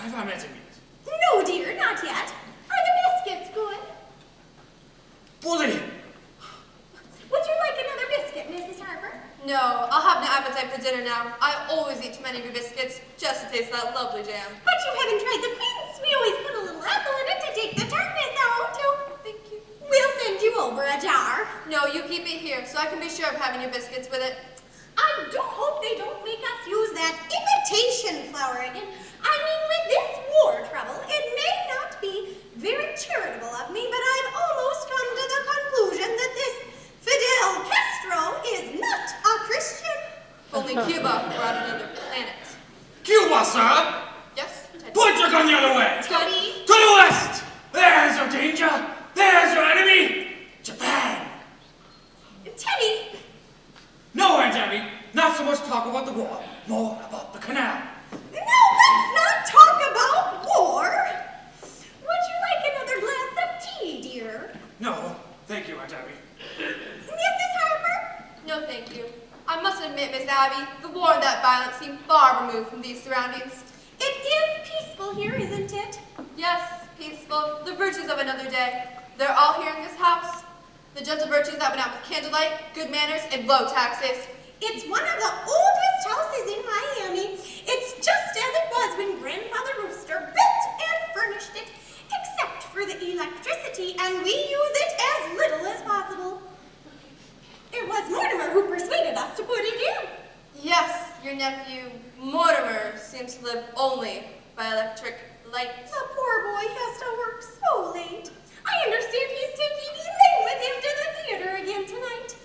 have I met him yet? No, dear, not yet. Are the biscuits good? Bully! Would you like another biscuit, Mrs. Harper? No, I'll have no appetite for dinner now. I always eat too many of your biscuits just to taste that lovely jam. But you haven't tried the prince. We always put a little apple in it to take the tartness out. Thank you. We'll send you over a jar. No, you keep it here so I can be sure of having your biscuits with it. I do hope they don't make us use that imitation flour again. I mean, with this war trouble, it may not be very charitable of me, but I've almost come to the conclusion that this Fidel Castro is not a Christian. If only Cuba were on another planet. Cuba, sir! Yes, Teddy? Point your gun the other way! Teddy? To the west! There's your danger! There's your enemy! Japan! Teddy! Nowhere, Debbie! Not so much talk about the war, more about the canal. No, let's not talk about war. Would you like another glass of tea, dear? No, thank you, Aunt Abby. Mrs. Harper? No, thank you. I must admit, Miss Abby, the war and that violence seem far removed from these surroundings. It is peaceful here, isn't it? Yes, peaceful, the virtues of another day. They're all here in this house. The gentle virtues that went out with candlelight, good manners, and low taxes. It's one of the oldest houses in Miami. It's just as it was when Grandfather Rooster built and furnished it, except for the electricity, and we use it as little as possible. It was Mortimer who persuaded us to put it in. Yes, your nephew, Mortimer, seems to live only by electric light. The poor boy has to work so late. I understand he's taking Elaine with him to the theater again tonight.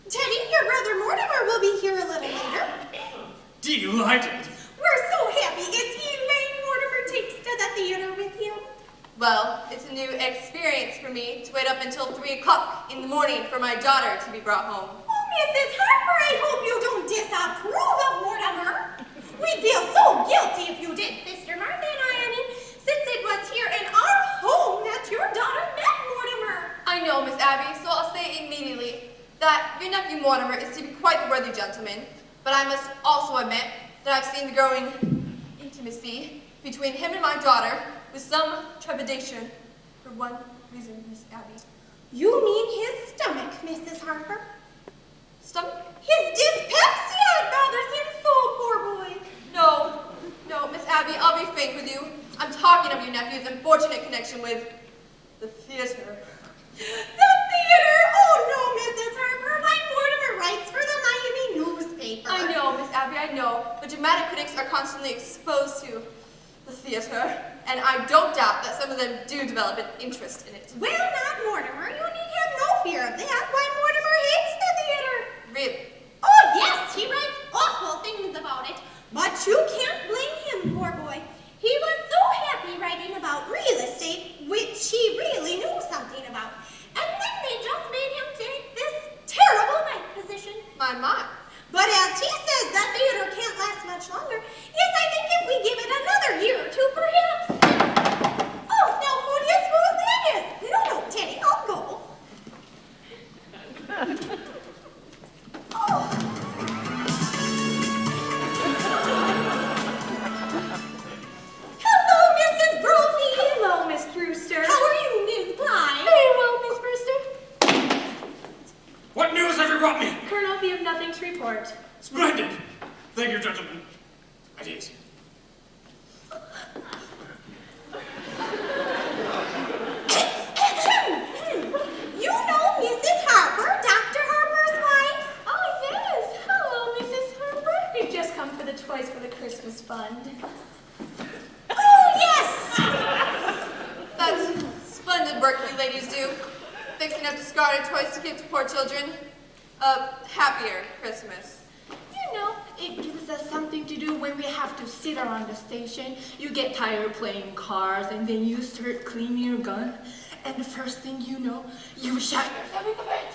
Teddy, your brother Mortimer will be here a little later. Delighted. We're so happy it's Elaine Mortimer takes to the theater with him. Well, it's a new experience for me to wait up until 3 o'clock in the morning for my daughter to be brought home. Oh, Mrs. Harper, I hope you don't disapprove of Mortimer. We'd feel so guilty if you did, Sister Martha and I mean, since it was here in our home that your daughter met Mortimer. I know, Miss Abby, so I'll say immediately that your nephew Mortimer is to be quite the worthy gentleman, but I must also admit that I've seen the growing intimacy between him and my daughter with some trepidation for one reason, Miss Abby. You mean his stomach, Mrs. Harper? Stomach? His dyspepsia bothers him so, poor boy. No, Miss Abby, I'll be frank with you. I'm talking of your nephew's unfortunate connection with the theater. The theater? Oh, no, Mrs. Harper. My Mortimer writes for the Miami newspaper. I know, Miss Abby, I know, but dramatic critics are constantly exposed to the theater, and I don't doubt that some of them do develop an interest in it. Well, not Mortimer. You need have no fear of that. Why, Mortimer hates the theater. Really? Oh, yes, he writes awful things about it. But you can't blame him, poor boy. He was so happy writing about real estate, which he really knew something about. And then they just made him take this terrible night position. My. But as he says, that theater can't last much longer. Yes, I think if we give it another year or two, perhaps. Oh, now who do you suppose that is? No, Teddy, I'll go. Oh. Hello, Mrs. Brophy. Hello, Miss Brewster. How are you, Miss Blythe? Very well, Miss Brewster. What news have you brought me? Colonel, we have nothing to report. Splendid. Thank you, gentlemen. At ease. You know Mrs. Harper, Dr. Harper's wife? Oh, yes. Hello, Mrs. Harper. We've just come for the toys for the Christmas fund. Oh, yes! That's splendid work you ladies do, fixing up discarded toys to give to poor children. A happier Christmas. You know, it gives us something to do when we have to sit around the station. You get tired playing cars, and then you start cleaning your gun, and the first thing you know, you shot yourself in the foot.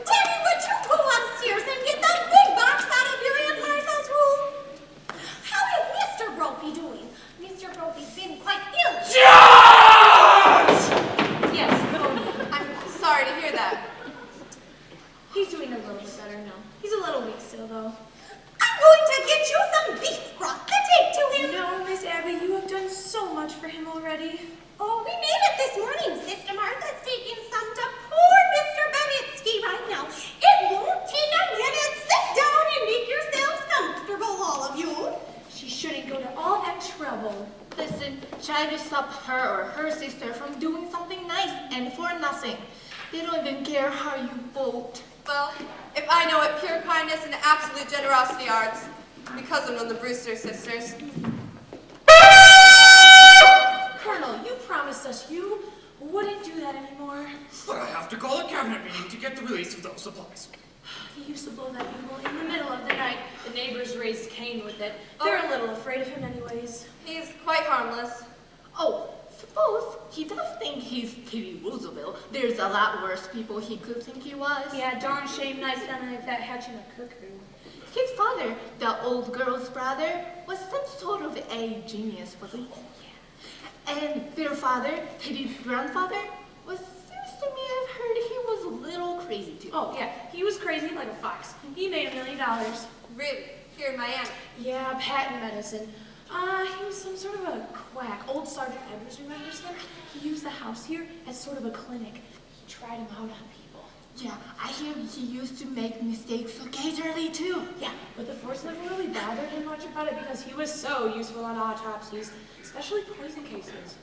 Teddy, would you go upstairs and get that big box out of your Aunt Martha's room? How is Mr. Brophy doing? Mr. Brophy's been quite ill. George! Yes, oh, I'm sorry to hear that. he's doing a little bit better now. He's a little weak still, though. I'm going to get you some beef broth to take to him. shouldn't go to all that trouble. Listen, try to stop her or her sister from doing something nice and for nothing. They don't even care how you vote. Well, if I know what pure kindness and absolute generosity are, it's because I'm one of the Brewster sisters. Colonel, you promised us you wouldn't do that anymore. But I have to call a cabinet meeting to get the release of those supplies. He used to blow that bugle in the middle of the night. The neighbors raised Cain with it. They're a little afraid of him anyways. He's quite harmless. Oh, suppose he does think he's Teddy Roosevelt. There's a lot worse people he could think he was. Yeah, darn shame nice down like that hatching a cuckoo. His father, the old girl's brother, was some sort of a genius, wasn't he? And their father, Teddy's grandfather, seems to me I've heard he was a little crazy too. Oh, yeah, he was crazy like a fox. He made $1 million. Really? Here in Miami? Yeah, patent medicine. He was some sort of a quack. Old Sergeant Edwards remembers him. He used the house here as sort of a clinic. He tried him out on people. Yeah, I hear he used to make mistakes occasionally too. Yeah, but the force never really bothered him much about it because he was so useful on autopsies, especially poison cases.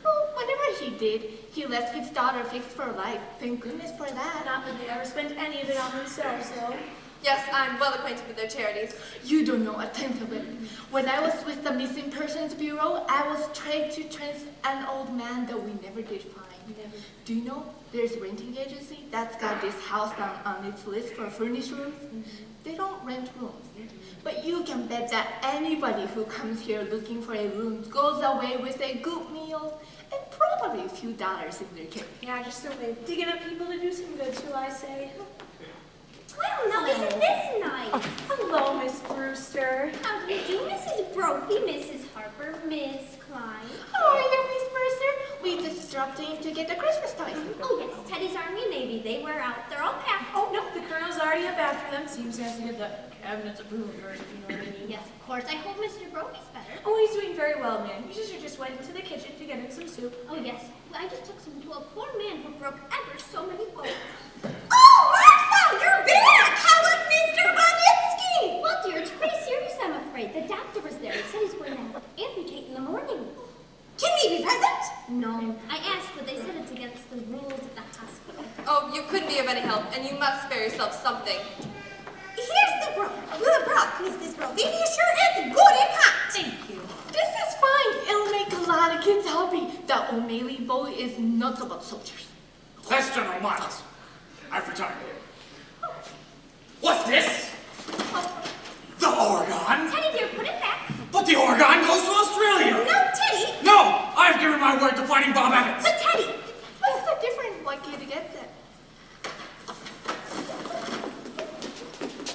Well, whatever he did, he left his daughter fixed for life. Thank goodness for that. Not that they ever spent any of it on themselves, though. Yes, I'm well acquainted with their charities. You don't know a tenth of it. When I was with the Missing Persons Bureau, I was trying to trace an old man that we never did find. Never. Do you know there's a renting agency that's got this house down on its list for furnished rooms? They don't rent rooms. But you can bet that anybody who comes here looking for a room goes away with a good meal and probably a few dollars in their kit. Yeah, just a way of digging up people to do some good to, I say. Well, now isn't this nice? Hello, Miss Brewster. How do you do, Mrs. Brophy, Mrs. Harper, Miss Klein? How are you, Miss Brewster? We just dropped in to get the Christmas toys. Oh, yes, Teddy's Army and Navy. They wear out. They're all packed. Oh, no, the Colonel's already up after them. Seems he has to get the cabinet's approval first, if you know what I mean. Yes, of course. I hope Mr. Brophy's better. Oh, he's doing very well, ma'am. You just went into the kitchen to get him some soup. Oh, yes. I just took some to a poor man who broke ever so many bones. Oh, Martha, you're back! How was Mr. Bonitsky? Well, dear, it's pretty serious, I'm afraid. The doctor was there. He said he's going to amputate in the morning. Can we be present? No. I asked, but they said it's against the rules of the hospital. Oh, you couldn't be of any help, and you must spare yourself something. Here's the broth. The broth, Mrs. Brophy. Be sure it's good and hot. Thank you. This is fine. It'll make a lot of kids happy. The O'Malley boy is nuts about soldiers. That's General Miles. I've retired. What's this? The Oregon? Teddy, dear, put it back. But the Oregon goes to Australia. No, Teddy. No, I've given my word to Fighting Bob Evans. But Teddy. What's the difference? Why can't you get that?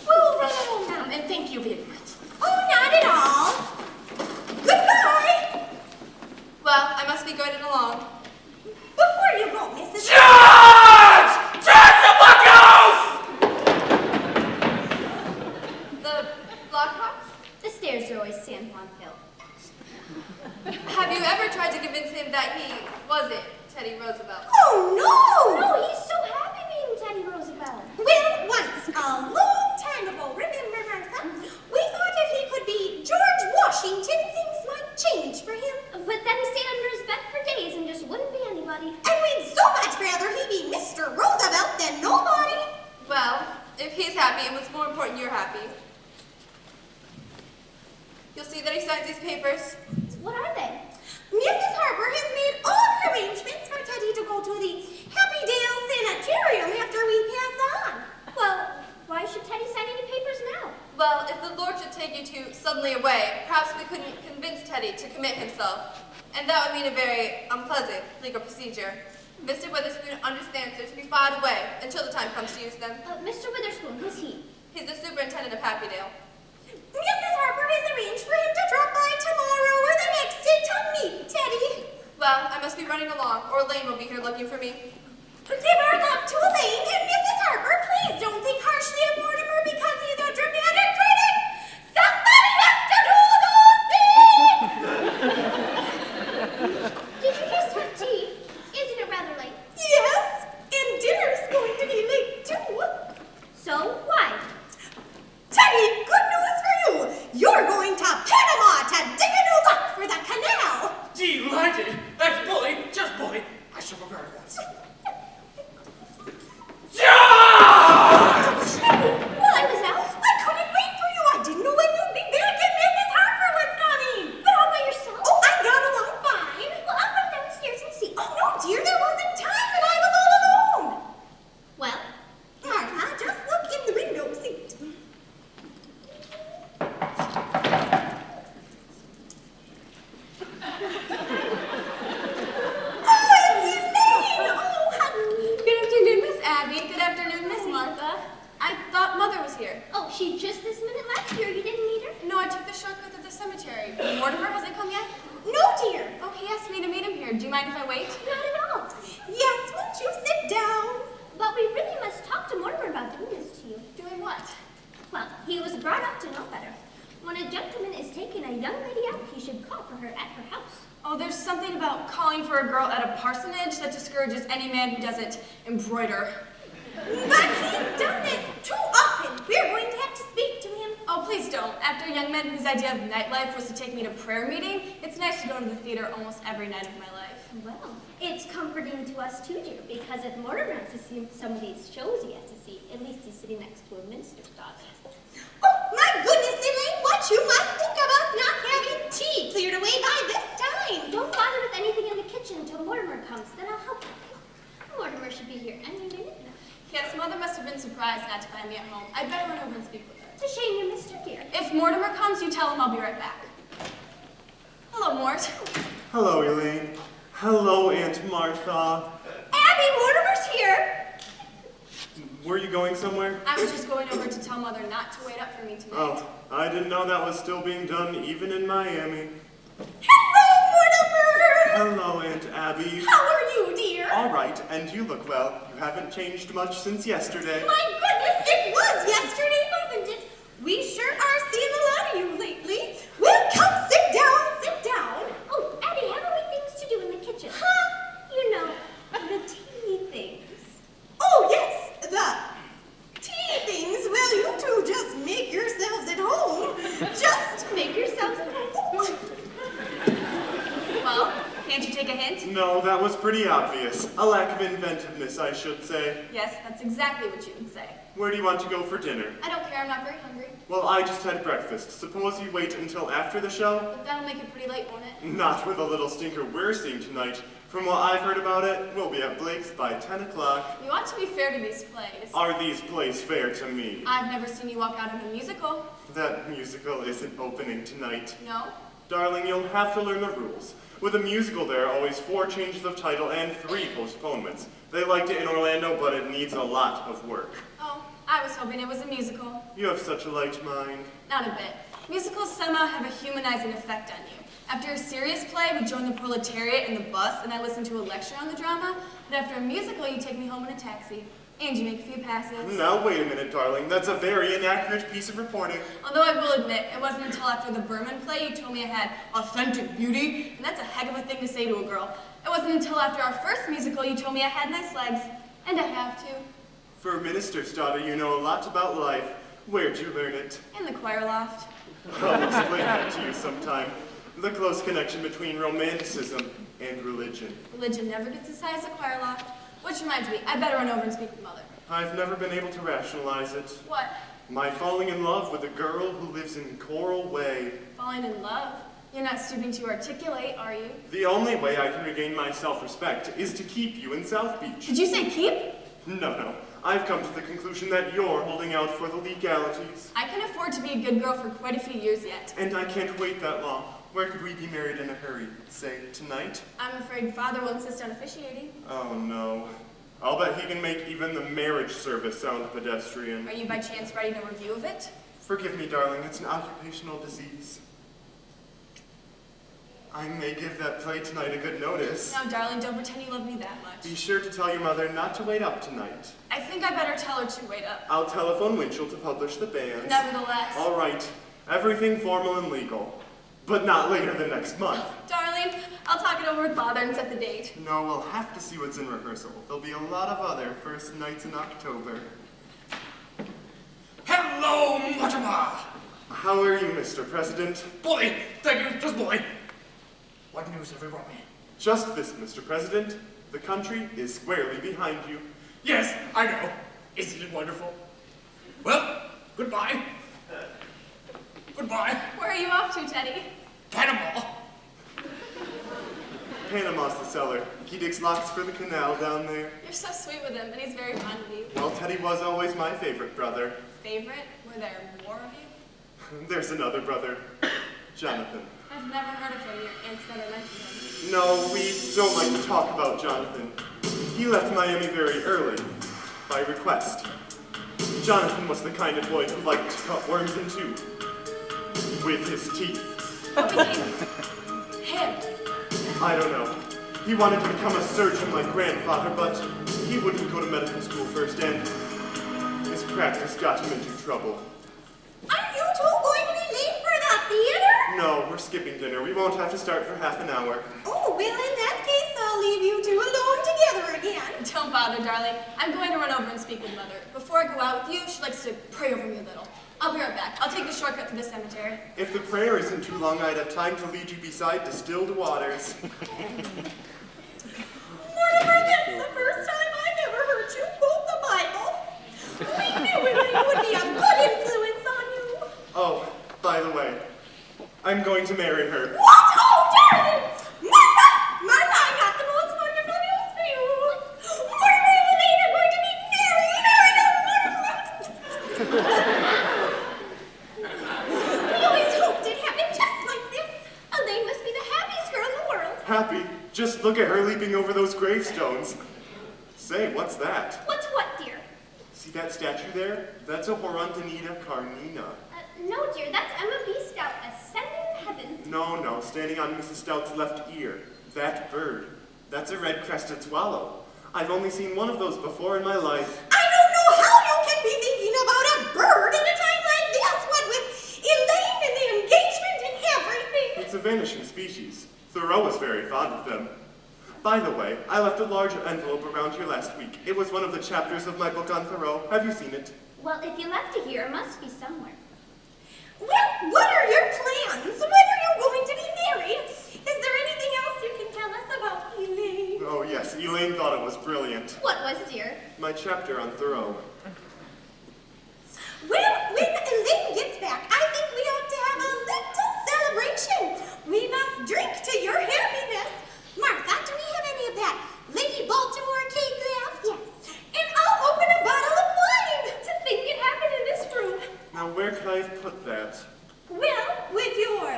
We'll run along now, and thank you very much. Oh, not at all. Goodbye. Well, I must be going along. Before you go, Mrs. Charge! Charge the buckos! The Blackhawks? The stairs are always San Juan Hill. Have you ever tried to convince him that he wasn't Teddy Roosevelt? Oh, no. Oh, he's so happy being Teddy Roosevelt. Well, once, a long time ago, remember, Martha? We thought if he could be George Washington, things might change for him. But then he stayed under his bed for days and just wouldn't be anybody. And we'd so much rather he be Mr. Roosevelt than nobody. Well, if he's happy, and what's more important, you're happy. You'll see that he signs these papers. What are they? Mrs. Harper has made all the arrangements for Teddy to go to the Happydale Sanitarium after we pass on. Well, why should Teddy sign any papers now? Well, if the Lord should take you two suddenly away, perhaps we couldn't convince Teddy to commit himself. And that would mean a very unpleasant legal procedure. Mr. Witherspoon understands they're to be filed away until the time comes to use them. Mr. Witherspoon, who's he? He's the superintendent of Happydale. Mrs. Harper has arranged for him to drop by tomorrow or the next day to meet Teddy. Well, I must be running along, or Elaine will be here looking for me. Give our love to Elaine, and Mrs. Harper, please don't think harshly of Mortimer because he's a dramatic critic. Somebody has to do those things! Did you just have tea? Isn't it rather late? Yes, and dinner's going to be late too. So, why? Teddy, good news for you. You're going to Panama! Mortimer hasn't come yet? No, dear. Oh, he asked me to meet him here. Do you mind if I wait? Not at all. Yes, won't you sit down? But we really must talk to Mortimer about doing this to you. Doing what? Well, he was brought up to know better. When a gentleman is taking a young lady out, he should call for her at her house. Oh, there's something about calling for a girl at a parsonage that discourages any man who doesn't embroider. But he's done this too often. We're going to have to speak to him. Oh, please don't. After a young man whose idea of nightlife was to take me to prayer meeting, it's nice to go to the theater almost every night of my life. Well, it's comforting to us too, dear, because if Mortimer has to see some of these shows he has to see, at least he's sitting next to a minister's daughter. Oh, my goodness, Elaine, what you must think of us not having tea cleared away by this time. Don't bother with anything in the kitchen until Mortimer comes, then I'll help you. Mortimer should be here any minute now. Yes, Mother must have been surprised not to find me at home. I'd better run over and speak with her. It's a shame you missed her, dear. If Mortimer comes, you tell him I'll be right back. Hello, Mort. Hello, Elaine. Hello, Aunt Martha. Abby, Mortimer's here. Were you going somewhere? I was just going over to tell Mother not to wait up for me tonight. Oh, I didn't know that was still being done even in Miami. Hello, Mortimer. Hello, Aunt Abby. How are you, dear? All right, and you look well. You haven't changed much since yesterday. My goodness, it was yesterday, wasn't it? We sure are seeing a lot of you lately. Well, come sit down, sit down. Oh, Abby, haven't we things to do in the kitchen? Huh? You know, the tea things. Oh, yes, the tea things. Well, you two just make yourselves at home. Just Make yourselves at home. Well, can't you take a hint? No, that was pretty obvious. A lack of inventiveness, I should say. Yes, that's exactly what you would say. Where do you want to go for dinner? I don't care, I'm not very hungry. Well, I just had breakfast. Suppose you wait until after the show? But that'll make it pretty late, won't it? Not with a little stinker we're seeing tonight. From what I've heard about it, we'll be at Blake's by 10 o'clock. You ought to be fair to these plays. Are these plays fair to me? I've never seen you walk out of a musical. That musical isn't opening tonight. No? Darling, you'll have to learn the rules. With a musical, there are always 4 changes of title and 3 postponements. They liked it in Orlando, but it needs a lot of work. Oh, I was hoping it was a musical. You have such a light mind. Not a bit. Musicals somehow have a humanizing effect on you. After a serious play, we join the proletariat in the bus, and I listen to a lecture on the drama. But after a musical, you take me home in a taxi, and you make a few passes. Now, wait a minute, darling. That's a very inaccurate piece of reporting. Although I will admit, it wasn't until after the Berman play you told me I had authentic beauty, and that's a heck of a thing to say to a girl. It wasn't until after our first musical you told me I had nice legs, and I have to. For a minister's daughter, you know a lot about life. Where'd you learn it? In the choir loft. I'll explain that to you sometime. The close connection between romanticism and religion. Religion never gets as high as the choir loft. Which reminds me, I better run over and speak with Mother. I've never been able to rationalize it. What? My falling in love with a girl who lives in Coral Way. Falling in love? You're not stooping to articulate, are you? The only way I can regain my self-respect is to keep you in South Beach. Did you say keep? No. I've come to the conclusion that you're holding out for the legalities. I can afford to be a good girl for quite a few years yet. And I can't wait that long. Where could we be married in a hurry? Say, tonight? I'm afraid Father will insist on officiating. Oh, no. I'll bet he can make even the marriage service sound pedestrian. Are you by chance writing a review of it? Forgive me, darling. It's an occupational disease. I may give that play tonight a good notice. No, darling, don't pretend you love me that much. Be sure to tell your mother not to wait up tonight. I think I better tell her to wait up. I'll telephone Winchell to publish the banns. Nevertheless. All right. Everything formal and legal. But not later than next month. Darling, I'll talk it over with Father and set the date. No, we'll have to see what's in rehearsal. There'll be a lot of other first nights in October. Hello, Mortimer! How are you, Mr. President? Bully! Thank you, just bully. What news have you brought me? Just this, Mr. President. The country is squarely behind you. Yes, I know. Isn't it wonderful? Well, goodbye. Goodbye. Where are you off to, Teddy? Panama. Panama's the cellar. He digs locks for the canal down there. You're so sweet with him, and he's very fond of you. Well, Teddy was always my favorite brother. Favorite? Were there more of you? There's another brother, Jonathan. I've never heard of him. Your aunt's never mentioned him. No, we don't like to talk about Jonathan. He left Miami very early, by request. Jonathan was the kind of boy who liked to cut worms in two, with his teeth. What became I don't know. He wanted to become a surgeon like grandfather, but he wouldn't go to medical school first, and his practice got him into trouble. Are you two going to be late for the theater? No, we're skipping dinner. We won't have to start for half an hour. Oh, well, in that case, I'll leave you two alone together again. Don't bother, darling. I'm going to run over and speak with Mother. Before I go out with you, she likes to pray over me a little. I'll be right back. I'll take the shortcut to the cemetery. If the prayer isn't too long, I'd have time to lead you beside distilled waters. Mortimer, that's the first time I've ever heard you quote the Bible. We knew it would be a good influence on you. Oh, by the way, I'm going to marry her. What? Oh, darling! Martha! Martha, I got the most wonderful news for you. Mortimer and Elaine are going to be married. We always hoped it'd happen just like this. Elaine must be the happiest girl in the world. Happy? Just look at her leaping over those gravestones. Say, what's that? What's what, dear? See that statue there? That's a Horontanida carnina. No, dear, that's Emma B. Stout ascending heaven. No, standing on Mrs. Stout's left ear. That bird. That's a red-crested swallow. I've only seen one of those before in my life. I don't know how you can be thinking about a bird at a time like this, what with Elaine and the engagement and everything. It's a vanishing species. Thoreau was very fond of them. By the way, I left a large envelope around here last week. It was one of the chapters of my book on Thoreau. Have you seen it? Well, if you left it here, it must be somewhere. Well, what are your plans? When are you going to be married? Is there anything else you can tell us about Elaine? Oh yes, Elaine thought it was brilliant. What was, dear? My chapter on Thoreau. Well, when Elaine gets back, I think we ought to have a little celebration. We must drink to your happiness. Martha, do we have any of that Lady Baltimore cake left? Yes. And I'll open a bottle of wine. To think it happened in this room. Now where could I have put that? Well, with your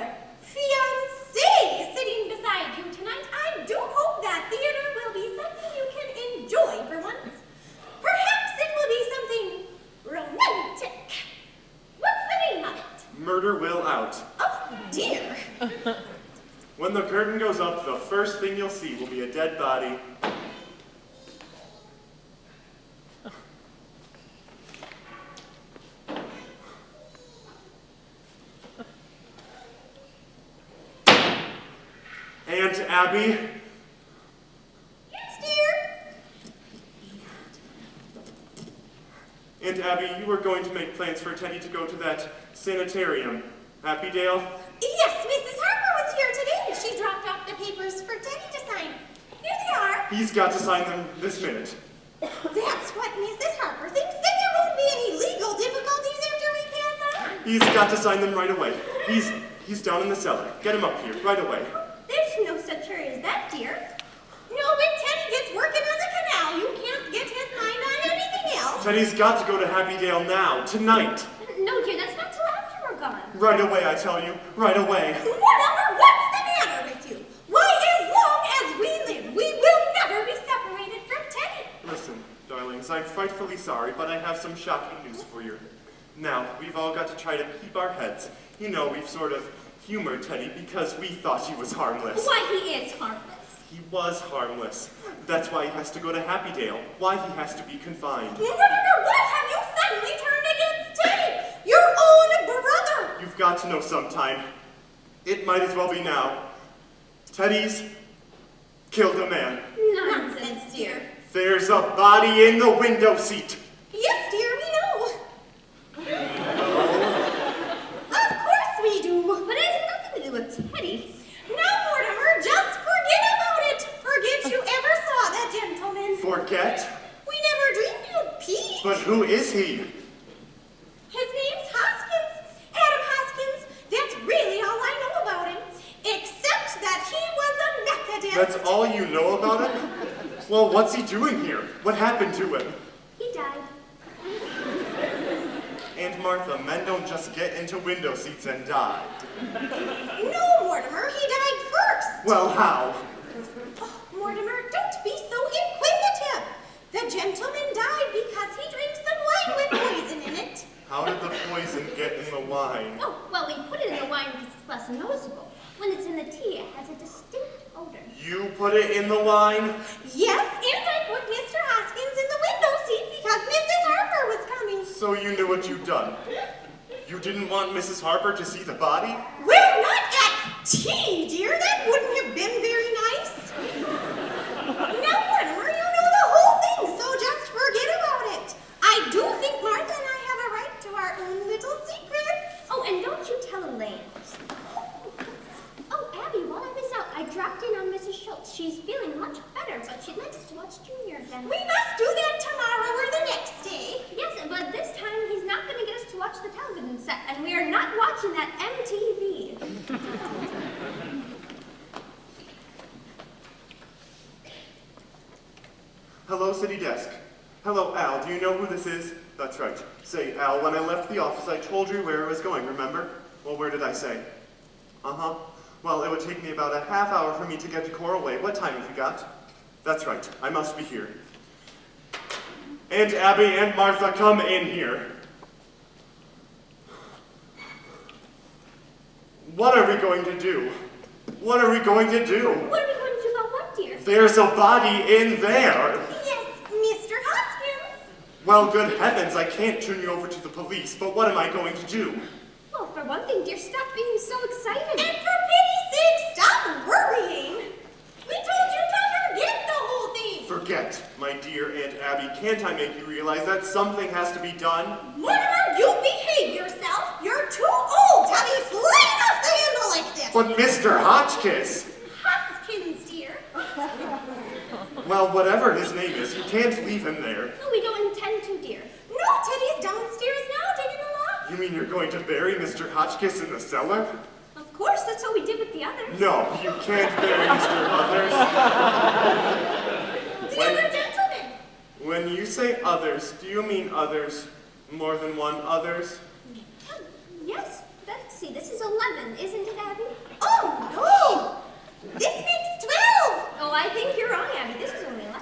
fiancé sitting beside you tonight, I do hope that theater will be something you can enjoy for once. Perhaps it will be something romantic. What's the name of it? Murder Will Out. Oh, dear. When the curtain goes up, the first thing you'll see will be a dead body. Aunt Abby? Yes, dear. Aunt Abby, you were going to make plans for Teddy to go to that sanitarium. Happy Dale? Yes, Mrs. Harper was here today. She dropped off the papers for Teddy to sign. Here they are. He's got to sign them this minute. That's what Mrs. Harper thinks. Then there won't be any legal difficulties after we pass out. He's got to sign them right away. He's down in the cellar. Get him up here, right away. There's no such hurry as that, dear. No, when Teddy gets working on the canal, you can't get his mind on anything else. Teddy's got to go to Happy Dale now, tonight. No, dear, that's not till after we're gone. Right away, I tell you. Right away. Whatever, what's the matter with you? Why, as long as we live, we will never be separated from Teddy. Listen, darlings, I'm frightfully sorry, but I have some shocking news for you. Now, we've all got to try to keep our heads. You know, we've sort of humored Teddy because we thought he was harmless. Why, he is harmless. He was harmless. That's why he has to go to Happy Dale. Why he has to be confined. Mortimer, what have you suddenly turned against Teddy? Your own brother. You've got to know sometime. It might as well be now. Teddy's killed a man. Nonsense, dear. There's a body in the window seat. Yes, dear, we know. Of course we do. But it has nothing to do with Teddy. Now, Mortimer, just forget about it. Forget you ever saw that gentleman. Forget? We never dreamed you'd peek. But who is he? His name's Hoskins. Adam Hoskins. That's really all I know about him. Except that he was a Methodist. That's all you know about him? Well, what's he doing here? What happened to him? He died. Aunt Martha, men don't just get into window seats and die. No, Mortimer, he died first. Well, how? Oh, Mortimer, don't be so inquisitive. The gentleman died because he drank some wine with poison in it. How did the poison get in the wine? Oh, well, we put it in the wine because it's less noticeable. When it's in the tea, it has a distinct folder. You put it in the line? Yes, and I put Mr. Hoskins in the window seat because Mrs. Harper was coming. So you knew what you'd done. You didn't want Mrs. Harper to see the body? Well, not at tea, dear. That wouldn't have been very nice. Now, Mortimer, you know the whole thing, so just forget about it. I do think Martha and I have a right to our own little secrets. Oh, and don't you tell Elaine. Oh, Abby, while I was out, I dropped in on Mrs. Schultz. She's feeling much better, but she'd like us to watch Junior again. We must do that tomorrow or the next day. Yes, but this time he's not going to get us to watch the television set, and we are not watching that MTV. Hello, city desk. Hello, Al. Do you know who this is? That's right. Say, Al, when I left the office, I told you where I was going, remember? Well, where did I say? Uh-huh. Well, it would take me about a half hour for me to get to Coral Way. What time have you got? That's right. I must be here. Aunt Abby and Martha, come in here. What are we going to do? What are we going to do? What are we going to do about what, dear? There's a body in there. Yes, Mr. Hoskins. Well, good heavens, I can't turn you over to the police, but what am I going to do? Well, for one thing, dear, stop being so excited. And for pity's sake, stop worrying. We told you to forget the whole thing. Forget, my dear Aunt Abby, can't I make you realize that something has to be done? Mortimer, you behave yourself. You're too old to be flying off the handle like this. But Mr. Hotchkiss! Hoskins, dear. Well, whatever his name is, you can't leave him there. No, we don't intend to, dear. No, Teddy's downstairs now, taking a walk. You mean you're going to bury Mr. Hotchkiss in the cellar? Of course, that's what we did with the others. No, you can't bury Mr. Others. The other gentleman. When you say others, do you mean others, more than one others? Yes, let's see, this is 11, isn't it, Abby? Oh, no. This makes 12. Oh, I think you're wrong, Abby. This is only 11.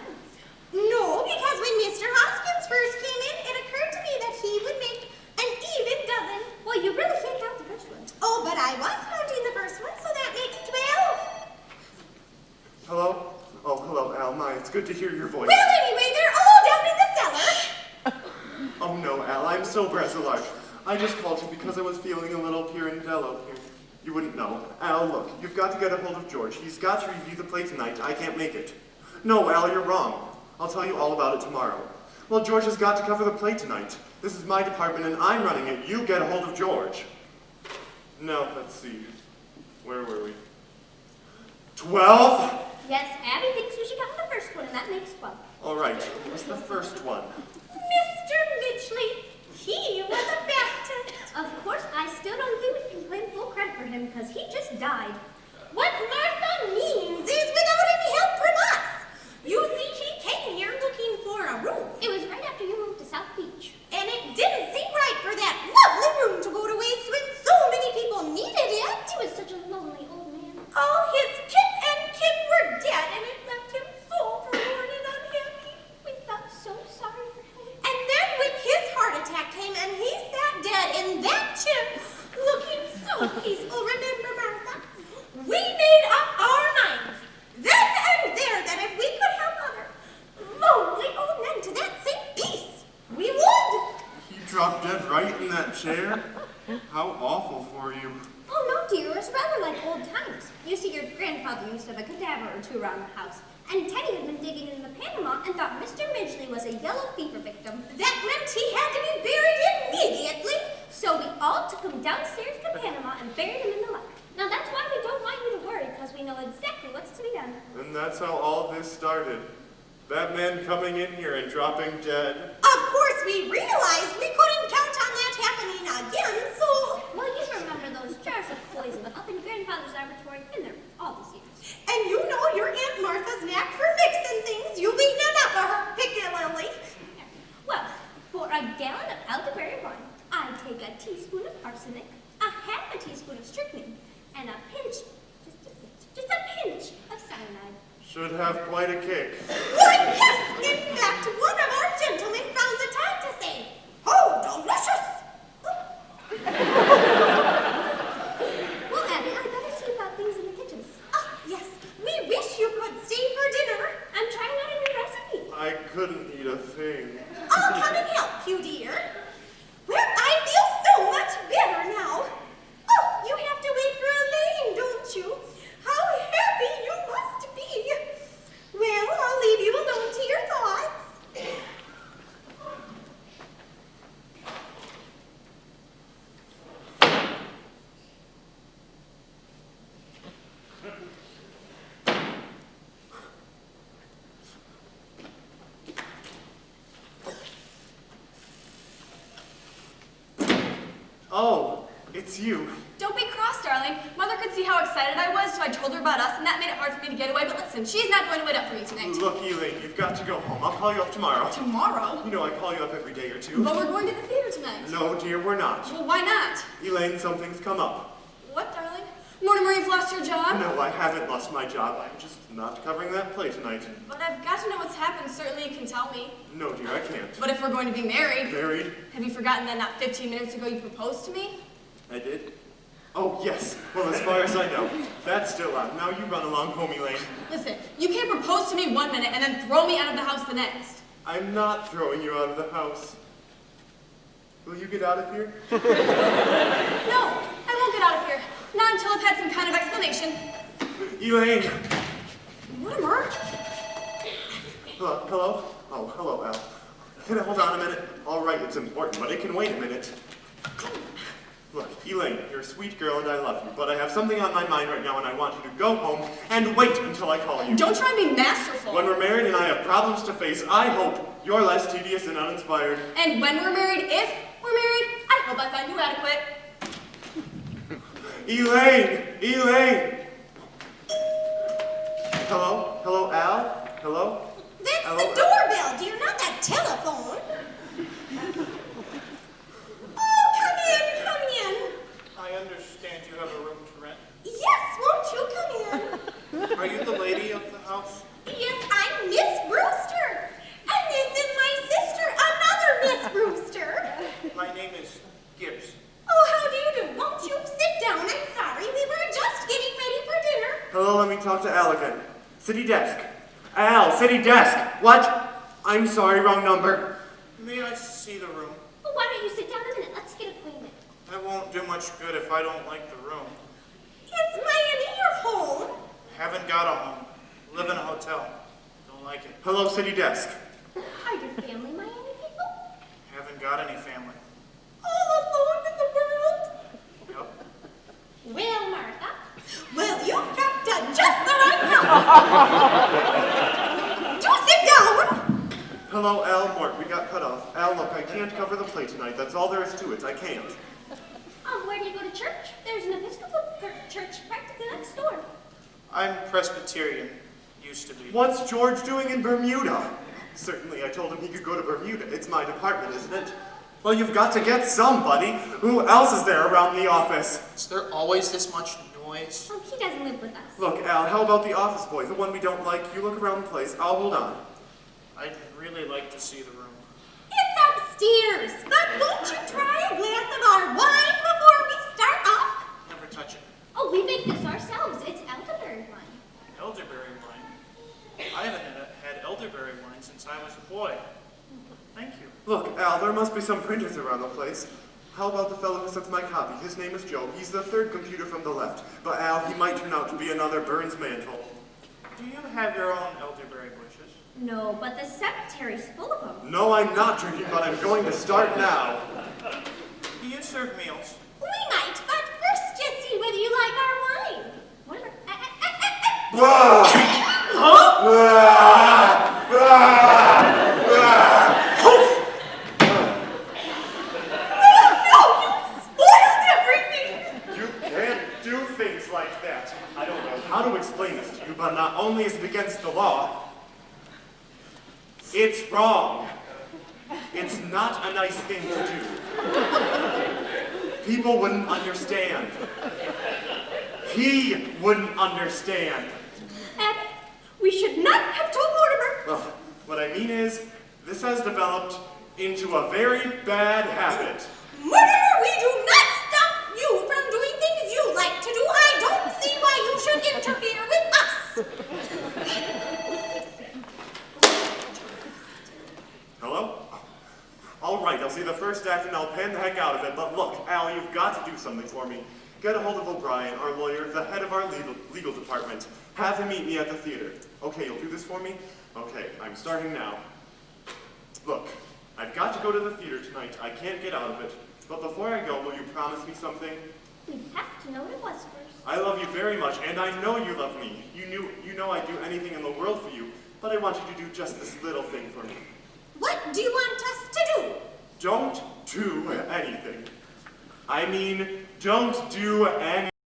No, because when Mr. Hoskins first came in, it occurred to me that he would make an even dozen. Well, you really can't count the first one. Oh, but I was counting the first one, so that makes 12. Hello? Oh, hello, Al. My, it's good to hear your voice. Well, anyway, they're all down in the cellar. Oh no, Al, I'm so Brezilarch. I just called you because I was feeling a little pirandello here. You wouldn't know. Al, look, you've got to get a hold of George. He's got to review the play tonight. I can't make it. No, Al, you're wrong. I'll tell you all about it tomorrow. Well, George has got to cover the play tonight. This is my department and I'm running it. You get a hold of George. No, let's see. Where were we? 12? Yes, Abby thinks we should count the first one, and that makes 12. All right, what's the first one? Mr. Midgley, he was a Baptist. Of course, I still don't think we can claim full credit for him, because he just died. What Martha means is without any help from us. You see, he came here looking for a room. It was right after you moved to South Beach. And it didn't seem right for that lovely room to go to waste when so many people needed it. He was such a lonely old man. All his kith and kin were dead, and it left him so forlorn and unhappy. We felt so sorry for him. And then when his heart attack came and he sat dead in that chair, looking so peaceful, remember, Martha? We made up our minds, then and there, that if we could help other lonely old men to that same peace, we would. He dropped dead right in that chair? How awful for you. Oh, no, dear, it was rather like old times. You see, your grandfather used to have a cadaver or two around the house, and Teddy had been digging in the Panama and thought Mr. Midgley was a yellow fever victim. That meant he had to be buried immediately. So we all took him downstairs to Panama and buried him in the larder. Now, that's why we don't want you to worry, because we know exactly what's to be done. And that's how all this started. That man coming in here and dropping dead. Of course, we realized we couldn't count on that happening again, so... Well, you remember those jars of poison up in Grandfather's laboratory? Been there all these years. And you know your Aunt Martha's knack for mixing things. You've eaten enough of her particularly. Well, for a gallon of elderberry wine, I take a teaspoon of arsenic, a half a teaspoon of strychnine, and a pinch, just a pinch of cyanide. Should have quite a kick. Why, yes! In fact, one of our gentlemen found the time to say, "Oh, delicious!" Well, Abby, I better see about things in the kitchen. Ah, yes, we will it's you. Don't be cross, darling. Mother could see how excited I was, so I told her about us, and that made it hard for me to get away. But listen, she's not going to wait up for me tonight. Look, Elaine, you've got to go home. I'll call you up tomorrow. Tomorrow? You know I call you up every day or two. But we're going to the theater tonight. No, dear, we're not. Well, why not? Elaine, something's come up. What, darling? Mortimer, you've lost your job? No, I haven't lost my job. I'm just not covering that play tonight. But I've got to know what's happened. Certainly you can tell me. No, dear, I can't. But if we're going to be married... Married? Have you forgotten that not 15 minutes ago you proposed to me? I did? Oh, yes. Well, as far as I know, that's still on. Now you run along home, Elaine. Listen, you can't propose to me 1 minute and then throw me out of the house the next. I'm not throwing you out of the house. Will you get out of here? No, I won't get out of here. Not until I've had some kind of explanation. Elaine! Mortimer? Hello? Oh, hello, Al. Can I hold on a minute? All right, it's important, but it can wait a minute. Look, Elaine, you're a sweet girl and I love you, but I have something on my mind right now and I want you to go home and wait until I call you. Don't try and be masterful. When we're married and I have problems to face, I hope you're less tedious and uninspired. And when we're married, if we're married, I hope I find you adequate. Elaine! Elaine! Hello? Hello, Al? Hello? That's Hello, the Al? doorbell, dear, not that telephone. Oh, come in, come in. I understand you have a room to rent. Yes, won't you come in? Are you the lady of the house? Yes, I'm Miss Brewster. And this is my sister, another Miss Brewster. My name is Gibbs. Oh, how do you do? Won't you sit down? I'm sorry, we were just getting ready for dinner. Hello, let me talk to Al again. City desk. Al, city desk. What? I'm sorry, wrong number. May I see the room? Well, why don't you sit down a minute? Let's get acquainted. That won't do much good if I don't like the room. Is Miami your home? Haven't got a home. Live in a hotel. Don't like it. Hello, city desk. Are your family Miami people? Haven't got any family. All alone in the world? Yep. Well, Martha. Well, you've got just the right house. Do sit down. Hello, Al, Mort, we got cut off. Al, look, I can't cover the play tonight. That's all there is to it. I can't. Where do you go to church? There's an Episcopal church practically next door. I'm Presbyterian. Used to be. What's George doing in Bermuda? Certainly, I told him he could go to Bermuda. It's my department, isn't it? Well, you've got to get somebody. Who else is there around the office? Is there always this much noise? Oh, he doesn't live with us. Look, Al, how about the office boy, the one we don't like? You look around the place. I'll hold on. I'd really like to see the room. It's upstairs. But won't you try a glass of our wine before we start off? Never touch it. Oh, we make this ourselves. It's elderberry wine. Elderberry wine. I haven't had elderberry wine since I was a boy. Thank you. Look, Al, there must be some printers around the place. How about the fellow who sent my copy? His name is Joe. He's the third computer from the left. But Al, he might turn out to be another Burns Mantle. Do you have your own elderberry bushes? No, but the cemetery's full of them. No, I'm not drinking, but I'm going to start now. Do you serve meals? We might, but first just see whether you like our wine. Whatever. You can't do things like that. I don't know how to explain this to you, but not only is it against the law, it's wrong. It's not a nice thing to do. People wouldn't understand. He wouldn't understand. Abby, we should not have told Mortimer. Well, what I mean is, this has developed into a very bad habit. Mortimer, we do not stop you from doing things you like to do. I don't see why you should interfere with us. Hello? All right, I'll see the first act and I'll pan the heck out of it. But look, Al, you've got to do something for me. Get a hold of O'Brien, our lawyer, the head of our legal department. Have him meet me at the theater. Okay, you'll do this for me? Okay, I'm starting now. Look, I've got to go to the theater tonight. I can't get out of it. But before I go, will you promise me something? We have to know what it was first. I love you very much, and I know you love me. You know I'd do anything in the world for you, but I want you to do just this little thing for me. What do you want us to do? Don't do anything. I mean, Don't do any